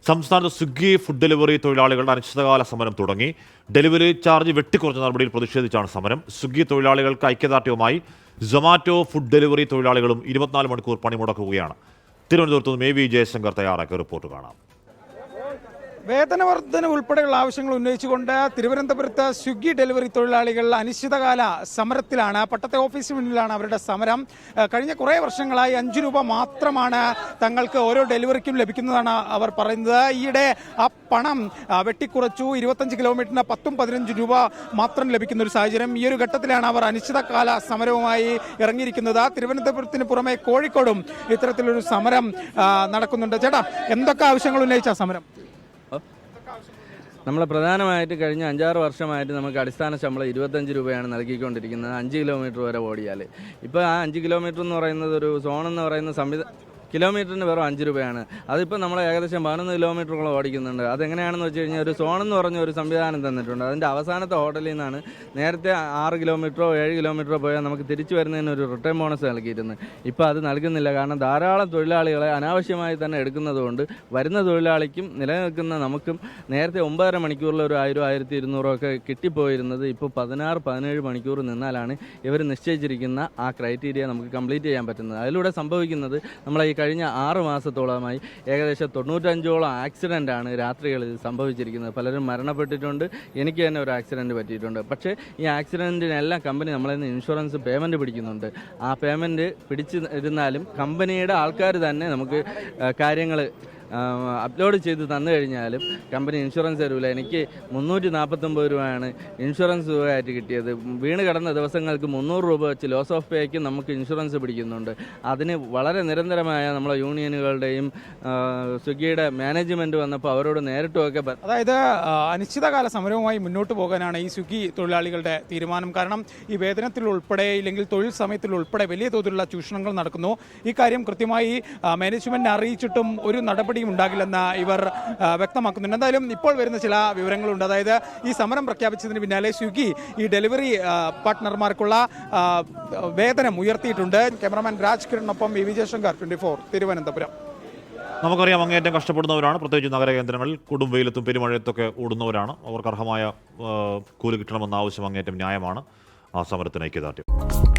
സംസ്ഥാനത്ത് Swiggy food delivery തൊഴിലാളികളുടെ അനിശ്ചിതകാല സമരം തുടങ്ങി. ഡെലിവറി ചാർജ് വെട്ടിക്കുറച്ച നടപടിയിൽ പ്രതിഷേധിച്ചാണ് സമരം. സ്വിഗ്ഗി തൊഴിലാളികൾക്ക് ഐക്യദാർഢ്യവുമായി സൊമാറ്റോ ഫുഡ് ഡെലിവറി തൊഴിലാളികളും 24 മണിക്കൂർ പണിമുടക്കുകയാണ്. തിരുവനന്തപുരത്ത് നിന്ന് വി ജയശങ്കർ തയ്യാറാക്കിയ റിപ്പോർട്ട് കാണാം. വേതന വർധന ഉൾപ്പെടെയുള്ള ആവശ്യങ്ങൾ ഉന്നയിച്ചുകൊണ്ട് തിരുവനന്തപുരത്ത് സ്വിഗ്ഗി ഡെലിവറി തൊഴിലാളികൾ അനിശ്ചിതകാല സമരത്തിലാണ്. പട്ടത്തെ ഓഫീസിന് മുന്നിലാണ് അവരുടെ സമരം. കഴിഞ്ഞ കുറേ വർഷങ്ങളായി 5 രൂപ മാത്രമാണ് തങ്ങൾക്ക് ഓരോ ഡെലിവറിക്കും ലഭിക്കുന്നതാണ് അവർ പറയുന്നത്. ഈയിടെ ആ പണം വെട്ടിക്കുറച്ചു. 25 കിലോമീറ്ററിന് 10-15 രൂപ മാത്രം ലഭിക്കുന്ന ഒരു സാഹചര്യം. ഈ ഒരു ഘട്ടത്തിലാണ് അവർ അനിശ്ചിതകാല സമരവുമായി ഇറങ്ങിയിരിക്കുന്നത്. തിരുവനന്തപുരത്തിന് പുറമെ കോഴിക്കോടും ഇത്തരത്തിലൊരു സമരം നടക്കുന്നുണ്ട്. ചേട്ടാ, എന്തൊക്കെ ആവശ്യങ്ങൾ ഉന്നയിച്ച സമരം? നമ്മൾ പ്രധാനമായിട്ട് കഴിഞ്ഞ 5-6 വർഷമായിട്ട് നമുക്ക് അടിസ്ഥാന ശമ്പളം 25 രൂപയാണ് നൽകിക്കൊണ്ടിരിക്കുന്നത് 5 കിലോമീറ്റർ വരെ ഓടിയാൽ. ഇപ്പോൾ ആ 5 കിലോമീറ്റർ എന്ന് പറയുന്നത് ഒരു സോണെന്ന് പറയുന്ന കിലോമീറ്ററിന് വെറും 5 രൂപയാണ്. അതിപ്പോൾ നമ്മൾ ഏകദേശം 11 കിലോമീറ്ററുകളും ഓടിക്കുന്നുണ്ട്. അതെങ്ങനെയാണെന്ന് വെച്ച് കഴിഞ്ഞാൽ ഒരു സോണെന്ന് പറഞ്ഞ ഒരു സംവിധാനം തന്നിട്ടുണ്ട്. അതിൻ്റെ അവസാനത്തെ ഹോട്ടലിൽ നിന്നാണ് നേരത്തെ 6 കിലോമീറ്ററോ 7 കിലോമീറ്ററോ പോയാൽ നമുക്ക് തിരിച്ചു വരുന്നതിന് ഒരു റിട്ടേൺ ബോണസ് നൽകിയിരുന്നു. ഇപ്പോൾ അത് നൽകുന്നില്ല. കാരണം ധാരാളം തൊഴിലാളികളെ അനാവശ്യമായി തന്നെ എടുക്കുന്നതുകൊണ്ട് വരുന്ന തൊഴിലാളിക്കും നിലനിൽക്കുന്ന നമുക്കും നേരത്തെ 9.5 മണിക്കൂറിൽ ഒരു 1000-1200 ഒക്കെ കിട്ടിപ്പോയിരുന്നത് ഇപ്പോൾ 16-17 മണിക്കൂർ നിന്നാലാണ് ഇവർ നിശ്ചയിച്ചിരിക്കുന്ന ആ ക്രൈറ്റീരിയ നമുക്ക് കംപ്ലീറ്റ് ചെയ്യാൻ പറ്റുന്നത്. അതിലൂടെ സംഭവിക്കുന്നത് നമ്മളെ ഈ കഴിഞ്ഞ 6 മാസത്തോളമായി ഏകദേശം 95ഓളം ആക്സിഡൻ്റാണ് രാത്രികളിൽ സംഭവിച്ചിരിക്കുന്നത്. പലരും മരണപ്പെട്ടിട്ടുണ്ട്. എനിക്ക് തന്നെ ഒരു ആക്സിഡൻറ്റ് പറ്റിയിട്ടുണ്ട്. പക്ഷേ ഈ ആക്സിഡൻറ്റിനെല്ലാം കമ്പനി നമ്മളിൽ നിന്ന് ഇൻഷുറൻസ് പേയ്മെൻറ്റ് പിടിക്കുന്നുണ്ട്. ആ പേയ്മെൻറ്റ് പിടിച്ചിരുന്നാലും കമ്പനിയുടെ ആൾക്കാർ തന്നെ നമുക്ക് കാര്യങ്ങൾ അപ്ലോഡ് ചെയ്ത് തന്നു കഴിഞ്ഞാലും കമ്പനി ഇൻഷുറൻസ് തരില്ല. എനിക്ക് 349 രൂപയാണ് ഇൻഷുറൻസ് തുകയായിട്ട് കിട്ടിയത്. വീണ് കിടന്ന ദിവസങ്ങൾക്ക് 300 രൂപ വെച്ച് ലോസ് ഓഫ് പേയ്ക്ക് നമുക്ക് ഇൻഷുറൻസ് പിടിക്കുന്നുണ്ട്. അതിന് വളരെ നിരന്തരമായ നമ്മളെ യൂണിയനുകളുടെയും സ്വിഗ്ഗിയുടെ മാനേജ്മെൻറ്റ് വന്നപ്പോൾ അവരോട് നേരിട്ടുമൊക്കെ അതായത് അനിശ്ചിതകാല സമരവുമായി മുന്നോട്ട് പോകാനാണ് ഈ സ്വിഗ്ഗി തൊഴിലാളികളുടെ തീരുമാനം. കാരണം ഈ വേതനത്തിൽ ഉൾപ്പെടെ ഇല്ലെങ്കിൽ തൊഴിൽ സമയത്തിൽ ഉൾപ്പെടെ വലിയ തോതിലുള്ള ചൂഷണങ്ങൾ നടക്കുന്നു. ഈ കാര്യം കൃത്യമായി മാനേജ്മെൻറ്റിനെ അറിയിച്ചിട്ടും ഒരു നടപടി ഉണ്ടാകില്ലെന്ന് ഇവർ വ്യക്തമാക്കുന്നുണ്ട്. എന്തായാലും ഇപ്പോൾ വരുന്ന ചില വിവരങ്ങളുണ്ട്. അതായത് ഈ സമരം പ്രഖ്യാപിച്ചതിന് പിന്നാലെ സ്വിഗ്ഗി ഈ ഡെലിവറി പാർട്ട്ണർമാർക്കുള്ള വേതനം ഉയർത്തിയിട്ടുണ്ട്. ക്യാമറാമാൻ രാജ് കിരണിനൊപ്പം വി ജയശങ്കർ, 24 തിരുവനന്തപുരം. നമുക്കറിയാം, അങ്ങേയറ്റം കഷ്ടപ്പെടുന്നവരാണ്. പ്രത്യേകിച്ച് നഗരകേന്ദ്രങ്ങളിൽ കൊടും വെയിലത്തും പെരുമഴയത്തൊക്കെ ഓടുന്നവരാണ്. അവർക്ക് അർഹമായ കൂലി കിട്ടണമെന്ന ആവശ്യം അങ്ങേയറ്റം ന്യായമാണ്. ആ സമരത്തിന് ഐക്യദാർഢ്യം.